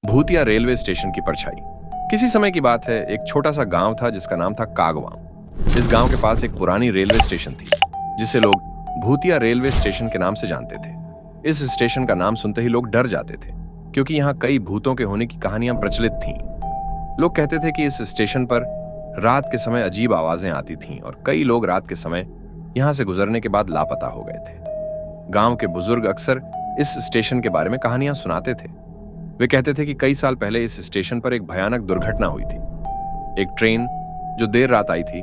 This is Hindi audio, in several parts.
भूतिया रेलवे स्टेशन की परछाई। किसी समय की बात है, एक छोटा सा गांव था जिसका नाम था कागवां। इस गांव के पास एक पुरानी रेलवे स्टेशन थी जिसे लोग भूतिया रेलवे स्टेशन के नाम से जानते थे। इस स्टेशन का नाम सुनते ही लोग डर जाते थे क्योंकि यहाँ कई भूतों के होने की कहानियां प्रचलित थीं। लोग कहते थे कि इस स्टेशन पर रात के समय अजीब आवाजें आती थीं और कई लोग रात के समय यहाँ से गुजरने के बाद लापता हो गए थे। गांव के बुजुर्ग अक्सर इस स्टेशन के बारे में कहानियां सुनाते थे। वे कहते थे कि कई साल पहले इस स्टेशन पर एक भयानक दुर्घटना हुई थी। एक ट्रेन जो देर रात आई थी,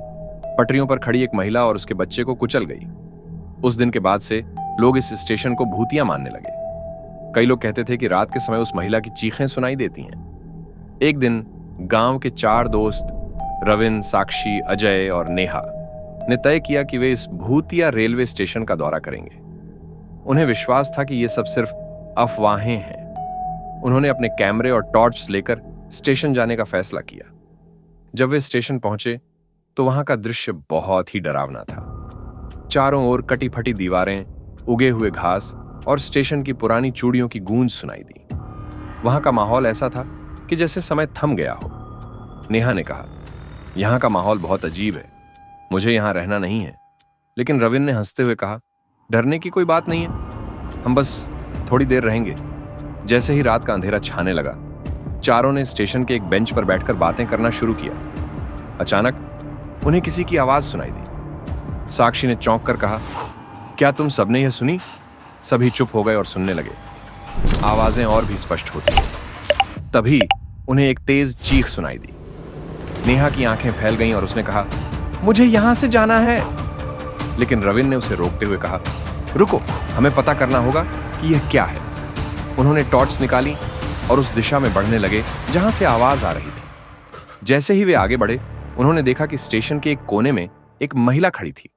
पटरियों पर खड़ी एक महिला और उसके बच्चे को कुचल गई। उस दिन के बाद से लोग इस स्टेशन को भूतिया मानने लगे। कई लोग कहते थे कि रात के समय उस महिला की चीखें सुनाई देती हैं। एक दिन गांव के 4 दोस्त रविन, साक्षी, अजय और नेहा ने तय किया कि वे इस भूतिया रेलवे स्टेशन का दौरा करेंगे। उन्हें विश्वास था कि ये सब सिर्फ अफवाहें हैं। उन्होंने अपने कैमरे और टॉर्च लेकर स्टेशन जाने का फैसला किया। जब वे स्टेशन पहुंचे तो वहां का दृश्य बहुत ही डरावना था। चारों ओर कटी फटी दीवारें, उगे हुए घास और स्टेशन की पुरानी चूड़ियों की गूंज सुनाई दी। वहां का माहौल ऐसा था कि जैसे समय थम गया हो। नेहा ने कहा, यहां का माहौल बहुत अजीब है, मुझे यहां रहना नहीं है। लेकिन रविन ने हंसते हुए कहा, डरने की कोई बात नहीं है, हम बस थोड़ी देर रहेंगे। जैसे ही रात का अंधेरा छाने लगा, चारों ने स्टेशन के एक बेंच पर बैठकर बातें करना शुरू किया। अचानक उन्हें किसी की आवाज सुनाई दी। साक्षी ने चौंक कर कहा, क्या तुम सबने यह सुनी? सभी चुप हो गए और सुनने लगे। आवाजें और भी स्पष्ट होती गईं। तभी उन्हें एक तेज चीख सुनाई दी। नेहा की आंखें फैल गईं और उसने कहा, मुझे यहां से जाना है। लेकिन रविन ने उसे रोकते हुए कहा, रुको, हमें पता करना होगा कि यह क्या है। उन्होंने टॉर्च निकाली और उस दिशा में बढ़ने लगे जहां से आवाज आ रही थी। जैसे ही वे आगे बढ़े, उन्होंने देखा कि स्टेशन के एक कोने में एक महिला खड़ी थी।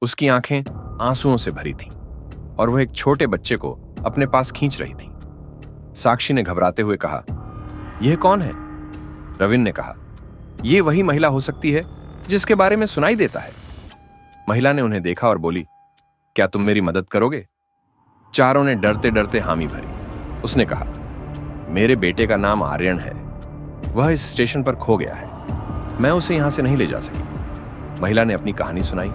उसकी आंखें आंसुओं से भरी थीं और वह एक छोटे बच्चे को अपने पास खींच रही थी। साक्षी ने घबराते हुए कहा, यह कौन है? रविन ने कहा, यह वही महिला हो सकती है जिसके बारे में सुनाई देता है। महिला ने उन्हें देखा और बोली, क्या तुम मेरी मदद करोगे? चारों ने डरते डरते हामी भरी। उसने कहा, मेरे बेटे का नाम आर्यन है, वह इस स्टेशन पर खो गया है, मैं उसे यहां से नहीं ले जा सकी। महिला ने अपनी कहानी सुनाई।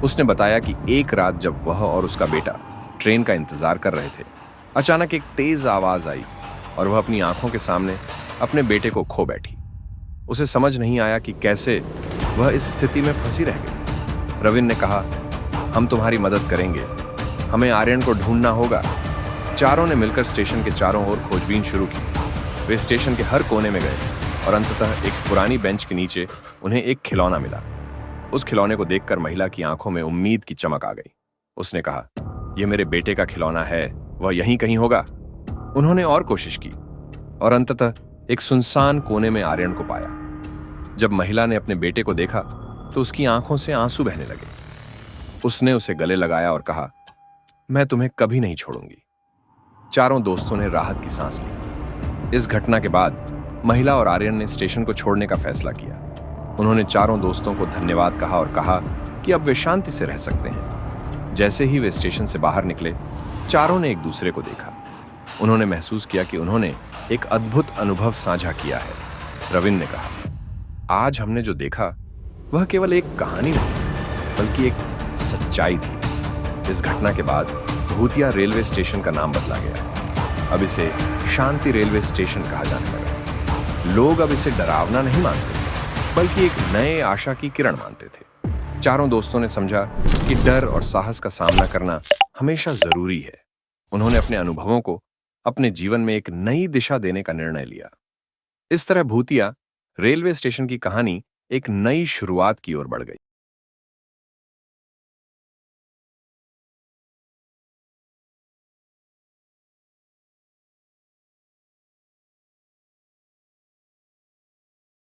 उसने बताया कि एक रात जब वह और उसका बेटा ट्रेन का इंतजार कर रहे थे, अचानक एक तेज आवाज आई और वह अपनी आंखों के सामने अपने बेटे को खो बैठी। उसे समझ नहीं आया कि कैसे वह इस स्थिति में फंसी रह गई। रविन ने कहा, हम तुम्हारी मदद करेंगे, हमें आर्यन को ढूंढना होगा। चारों ने मिलकर स्टेशन के चारों ओर खोजबीन शुरू की। वे स्टेशन के हर कोने में गए और अंततः एक पुरानी बेंच के नीचे उन्हें एक खिलौना मिला। उस खिलौने को देखकर महिला की आंखों में उम्मीद की चमक आ गई। उसने कहा, यह मेरे बेटे का खिलौना है, वह यहीं कहीं होगा। उन्होंने और कोशिश की और अंततः एक सुनसान कोने में आर्यन को पाया। जब महिला ने अपने बेटे को देखा तो उसकी आंखों से आंसू बहने लगे। उसने उसे गले लगाया और कहा, मैं तुम्हें कभी नहीं छोड़ूंगी। चारों दोस्तों ने राहत की सांस ली। इस घटना के बाद महिला और आर्यन ने स्टेशन को छोड़ने का फैसला किया। उन्होंने चारों दोस्तों को धन्यवाद कहा और कहा कि अब वे शांति से रह सकते हैं। जैसे ही वे स्टेशन से बाहर निकले, चारों ने एक दूसरे को देखा। उन्होंने महसूस किया कि उन्होंने एक अद्भुत अनुभव साझा किया है। रविन ने कहा, आज हमने जो देखा वह केवल एक कहानी नहीं बल्कि एक सच्चाई थी। इस घटना के बाद भूतिया रेलवे स्टेशन का नाम बदला गया। अब इसे शांति रेलवे स्टेशन कहा जाने लगा। लोग अब इसे डरावना नहीं मानते बल्कि एक नए आशा की किरण मानते थे। चारों दोस्तों ने समझा कि डर और साहस का सामना करना हमेशा जरूरी है। उन्होंने अपने अनुभवों को अपने जीवन में एक नई दिशा देने का निर्णय लिया। इस तरह भूतिया रेलवे स्टेशन की कहानी एक नई शुरुआत की ओर बढ़ गई।